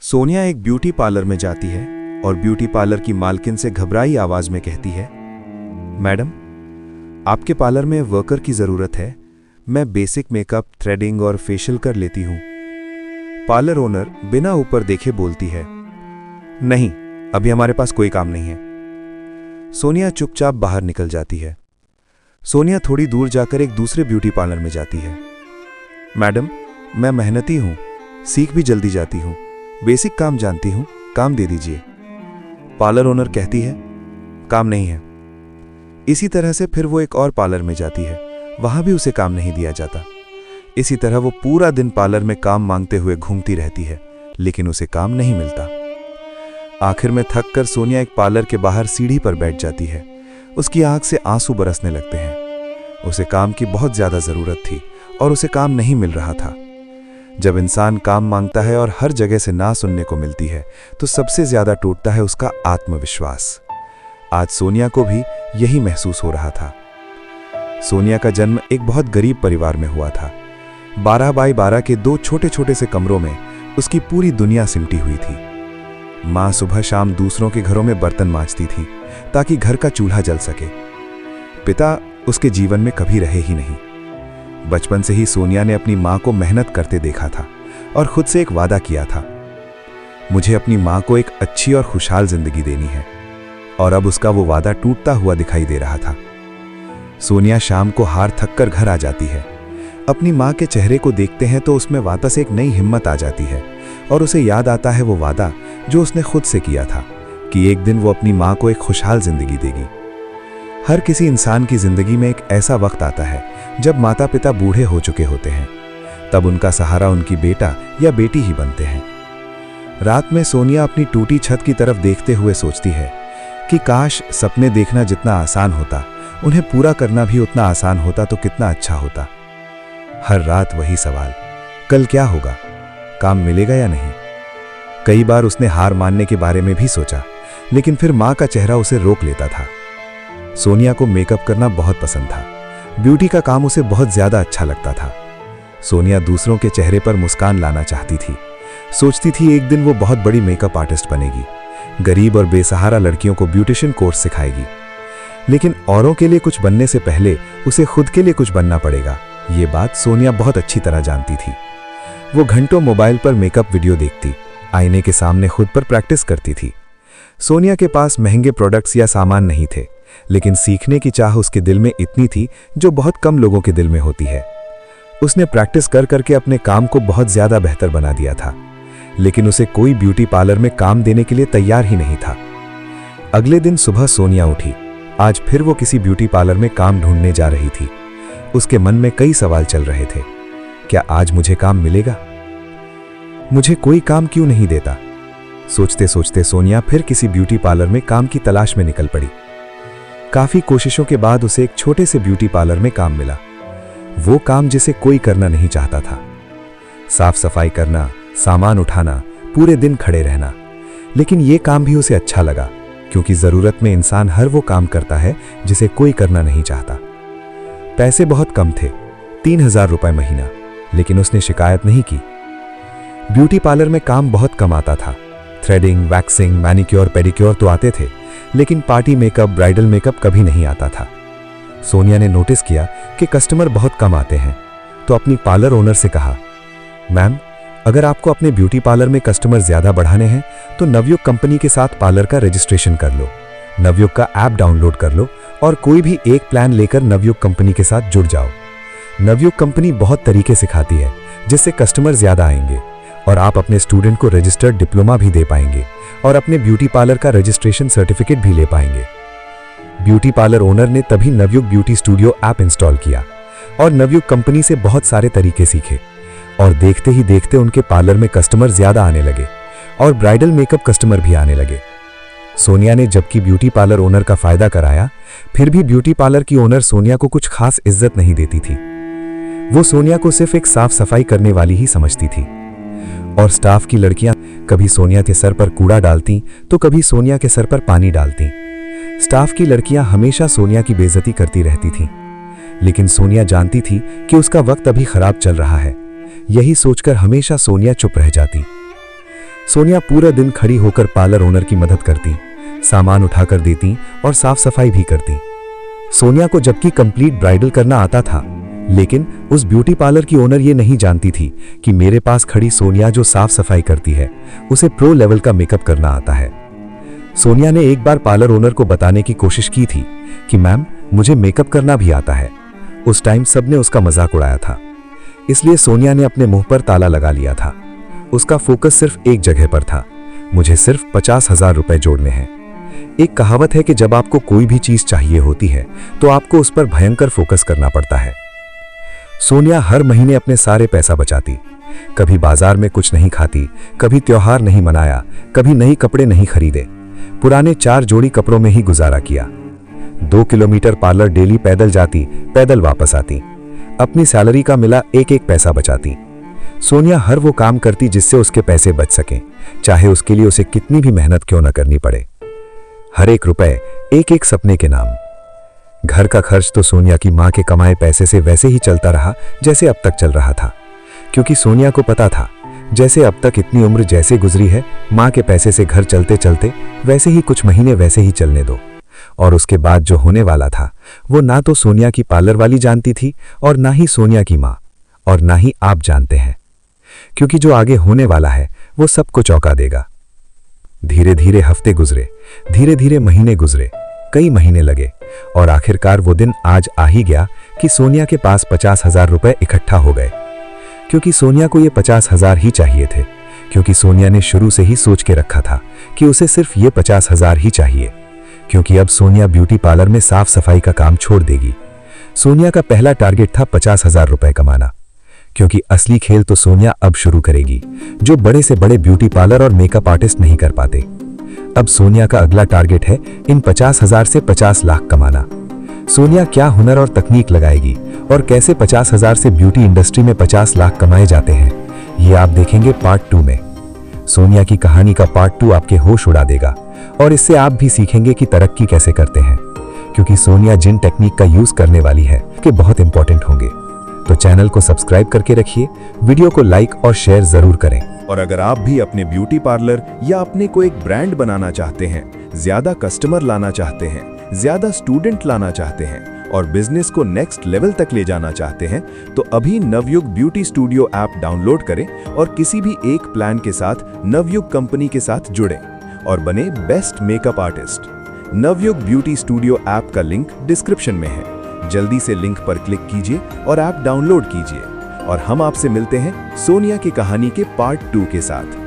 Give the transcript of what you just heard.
सोनिया एक beauty parlour में जाती है और ब्यूटी पार्लर की मालकिन से घबराई आवाज में कहती है, मैडम, आपके पार्लर में वर्कर की ज़रूरत है। मैं बेसिक मेकअप, थ्रेडिंग और फेशियल कर लेती हूँ। पार्लर ओनर बिना ऊपर देखे बोलती है, नहीं, अभी हमारे पास कोई काम नहीं है। सोनिया चुपचाप बाहर निकल जाती है। सोनिया थोड़ी दूर जाकर एक दूसरे ब्यूटी पार्लर में जाती है। मैडम, मैं मेहनती हूँ, सीख भी जल्दी जाती हूँ, बेसिक काम जानती हूँ, काम दे दीजिए। पार्लर ओनर कहती है, काम नहीं है। इसी तरह से फिर वो एक और पार्लर में जाती है, वहां भी उसे काम नहीं दिया जाता। इसी तरह वो पूरा दिन पार्लर में काम मांगते हुए घूमती रहती है, लेकिन उसे काम नहीं मिलता। आखिर में थक कर सोनिया एक पार्लर के बाहर सीढ़ी पर बैठ जाती है। उसकी आंख से आंसू बरसने लगते हैं। उसे काम की बहुत ज्यादा जरूरत थी और उसे काम नहीं मिल रहा था। जब इंसान काम मांगता है और हर जगह से ना सुनने को मिलती है, तो सबसे ज्यादा टूटता है उसका आत्मविश्वास। आज सोनिया को भी यही महसूस हो रहा था। सोनिया का जन्म एक बहुत गरीब परिवार में हुआ था। 12 बाई 12 के 2 छोटे छोटे से कमरों में उसकी पूरी दुनिया सिमटी हुई थी। माँ सुबह शाम दूसरों के घरों में बर्तन मांजती थी ताकि घर का चूल्हा जल सके। पिता उसके जीवन में कभी रहे ही नहीं। बचपन से ही सोनिया ने अपनी माँ को मेहनत करते देखा था और खुद से एक वादा किया था, मुझे अपनी माँ को एक अच्छी और खुशहाल जिंदगी देनी है। और अब उसका वो वादा टूटता हुआ दिखाई दे रहा था। सोनिया शाम को हार थक कर घर आ जाती है। अपनी माँ के चेहरे को देखते हैं तो उसमें वापस एक नई हिम्मत आ जाती है और उसे याद आता है वो वादा जो उसने खुद से किया था कि एक दिन वो अपनी माँ को एक खुशहाल जिंदगी देगी। हर किसी इंसान की जिंदगी में एक ऐसा वक्त आता है जब माता पिता बूढ़े हो चुके होते हैं। तब उनका सहारा उनकी बेटा या बेटी ही बनते हैं। रात में सोनिया अपनी टूटी छत की तरफ देखते हुए सोचती है कि काश सपने देखना जितना आसान होता, उन्हें पूरा करना भी उतना आसान होता तो कितना अच्छा होता। हर रात वही सवाल, कल क्या होगा, काम मिलेगा या नहीं। कई बार उसने हार मानने के बारे में भी सोचा, लेकिन फिर माँ का चेहरा उसे रोक लेता था। सोनिया को मेकअप करना बहुत पसंद था। ब्यूटी का काम उसे बहुत ज्यादा अच्छा लगता था। सोनिया दूसरों के चेहरे पर मुस्कान लाना चाहती थी। सोचती थी एक दिन वो बहुत बड़ी मेकअप आर्टिस्ट बनेगी, गरीब और बेसहारा लड़कियों को ब्यूटिशियन कोर्स सिखाएगी। लेकिन औरों के लिए कुछ बनने से पहले उसे खुद के लिए कुछ बनना पड़ेगा। ये बात सोनिया बहुत अच्छी तरह जानती थी। वो घंटों मोबाइल पर मेकअप वीडियो देखती, आईने के सामने खुद पर प्रैक्टिस करती थी। सोनिया के पास महंगे प्रोडक्ट्स या सामान नहीं थे, लेकिन सीखने की चाह उसके दिल में इतनी थी जो बहुत कम लोगों के दिल में होती है। उसने प्रैक्टिस कर करके अपने काम को बहुत ज्यादा बेहतर बना दिया था, लेकिन उसे कोई ब्यूटी पार्लर में काम देने के लिए तैयार ही नहीं था। अगले दिन सुबह सोनिया उठी। आज फिर वो किसी ब्यूटी पार्लर में काम ढूंढने जा रही थी। उसके मन में कई सवाल चल रहे थे। क्या आज मुझे काम मिलेगा? मुझे कोई काम क्यों नहीं देता? सोचते सोचते सोनिया फिर किसी ब्यूटी पार्लर में काम की तलाश में निकल पड़ी। काफी कोशिशों के बाद उसे एक छोटे से ब्यूटी पार्लर में काम मिला। वो काम जिसे कोई करना नहीं चाहता था। साफ सफाई करना, सामान उठाना, पूरे दिन खड़े रहना। लेकिन ये काम भी उसे अच्छा लगा, क्योंकि जरूरत में इंसान हर वो काम करता है जिसे कोई करना नहीं चाहता। पैसे बहुत कम थे, 3000 रुपए महीना, लेकिन उसने शिकायत नहीं की। ब्यूटी पार्लर में काम बहुत कम आता था। थ्रेडिंग, वैक्सिंग, मैनिक्योर, पेडिक्योर तो आते थे, लेकिन पार्टी मेकअप, ब्राइडल मेकअप कभी नहीं आता था। सोनिया ने नोटिस किया कि कस्टमर बहुत कम आते हैं, तो अपनी पार्लर ओनर से कहा, मैम, अगर आपको अपने ब्यूटी पार्लर में कस्टमर ज्यादा बढ़ाने हैं तो नवयुग कंपनी के साथ पार्लर का रजिस्ट्रेशन कर लो। नवयुग का ऐप डाउनलोड कर लो और कोई भी एक प्लान लेकर नवयुग कंपनी के साथ जुड़ जाओ। नवयुग कंपनी बहुत तरीके सिखाती है जिससे कस्टमर ज्यादा आएंगे और आप अपने स्टूडेंट को रजिस्टर्ड डिप्लोमा भी दे पाएंगे और अपने ब्यूटी पार्लर का रजिस्ट्रेशन सर्टिफिकेट भी ले पाएंगे। ब्यूटी पार्लर ओनर ने तभी Navyug beauty studio app install किया और नवयुग कंपनी से बहुत सारे तरीके सीखे और देखते ही देखते उनके पार्लर में कस्टमर ज्यादा आने लगे और ब्राइडल मेकअप कस्टमर भी आने लगे। सोनिया ने जबकि ब्यूटी पार्लर ओनर का फायदा कराया, फिर भी ब्यूटी पार्लर की ओनर सोनिया को कुछ खास इज्जत नहीं देती थी। वो सोनिया को सिर्फ एक साफ सफाई करने वाली ही समझती थी और स्टाफ की लड़कियां कभी सोनिया के सर पर कूड़ा डालती तो कभी सोनिया के सर पर पानी डालती। स्टाफ की लड़कियां हमेशा सोनिया की बेइज्जती करती रहती थीं, लेकिन सोनिया जानती थी कि उसका वक्त अभी खराब चल रहा है। यही सोचकर हमेशा सोनिया चुप रह जाती। सोनिया पूरा दिन खड़ी होकर पार्लर ओनर की मदद करती, सामान उठाकर देती और साफ सफाई भी करती। सोनिया को जबकि कंप्लीट ब्राइडल करना आता था, लेकिन उस ब्यूटी पार्लर की ओनर ये नहीं जानती थी कि मेरे पास खड़ी सोनिया जो साफ सफाई करती है, उसे प्रो लेवल का मेकअप करना आता है। सोनिया ने एक बार पार्लर ओनर को बताने की कोशिश की थी कि मैम, मुझे मेकअप करना भी आता है। उस टाइम सबने उसका मजाक उड़ाया था, इसलिए सोनिया ने अपने मुंह पर ताला लगा लिया था। उसका फोकस सिर्फ एक जगह पर था, मुझे सिर्फ 50,000 रुपए जोड़ने हैं। एक कहावत है कि जब आपको कोई भी चीज चाहिए होती है तो आपको उस पर भयंकर फोकस करना पड़ता है। सोनिया हर महीने अपने सारे पैसा बचाती, कभी बाजार में कुछ नहीं खाती, कभी त्योहार नहीं मनाया, कभी नई कपड़े नहीं खरीदे, पुराने 4 जोड़ी कपड़ों में ही गुजारा किया। 2 किलोमीटर पार्लर डेली पैदल जाती, पैदल वापस आती, अपनी सैलरी का मिला एक एक पैसा बचाती। सोनिया हर वो काम करती जिससे उसके पैसे बच सकें, चाहे उसके लिए उसे कितनी भी मेहनत क्यों न करनी पड़े। हर एक रुपए एक एक सपने के नाम। घर का खर्च तो सोनिया की मां के कमाए पैसे से वैसे ही चलता रहा जैसे अब तक चल रहा था, क्योंकि सोनिया को पता था जैसे अब तक इतनी उम्र जैसे गुजरी है, मां के पैसे से घर चलते चलते वैसे ही कुछ महीने वैसे ही चलने दो। और उसके बाद जो होने वाला था वो ना तो सोनिया की पार्लर वाली जानती थी और ना ही सोनिया की मां, और ना ही आप जानते हैं, क्योंकि जो आगे होने वाला है वो सबको चौंका देगा। धीरे धीरे हफ्ते गुजरे, धीरे धीरे महीने गुजरे, कई महीने लगे और आखिरकार वो दिन आज आ ही गया कि सोनिया के पास 50,000 रुपए इकट्ठा हो गए। क्योंकि सोनिया को ये 50,000 ही चाहिए थे, क्योंकि सोनिया ने शुरू से ही सोच के रखा था कि उसे सिर्फ ये 50,000 ही चाहिए, क्योंकि अब सोनिया ब्यूटी पार्लर में साफ सफाई का काम छोड़ देगी। सोनिया का पहला टारगेट था 50,000 रुपए कमाना, क्योंकि असली खेल तो सोनिया अब शुरू करेगी, जो बड़े से बड़े ब्यूटी पार्लर और मेकअप आर्टिस्ट नहीं कर पाते। अब सोनिया का अगला टारगेट है इन 50,000 से 50 लाख कमाना। सोनिया क्या हुनर और तकनीक लगाएगी और कैसे 50,000 से ब्यूटी इंडस्ट्री में 50 लाख कमाए जाते हैं, ये आप देखेंगे पार्ट 2 में। सोनिया की कहानी का पार्ट 2 आपके होश उड़ा देगा और इससे आप भी सीखेंगे कि तरक्की कैसे करते हैं, क्योंकि सोनिया जिन टेक्निक का यूज करने वाली है कि बहुत इंपॉर्टेंट होंगे। तो चैनल को सब्सक्राइब करके रखिए, वीडियो को लाइक और शेयर जरूर करें। और अगर आप भी अपने ब्यूटी पार्लर या अपने को एक ब्रांड बनाना चाहते हैं, ज्यादा कस्टमर लाना चाहते हैं, ज्यादा स्टूडेंट लाना चाहते हैं और बिजनेस को नेक्स्ट लेवल तक ले जाना चाहते हैं, तो अभी Navyug beauty studio app download करें और किसी भी एक प्लान के साथ नवयुग कंपनी के साथ जुड़ें और बने best makeup artist. Navyug beauty studio app का लिंक डिस्क्रिप्शन में है, जल्दी से लिंक पर क्लिक कीजिए और ऐप डाउनलोड कीजिए। और हम आपसे मिलते हैं सोनिया की कहानी के पार्ट 2 के साथ।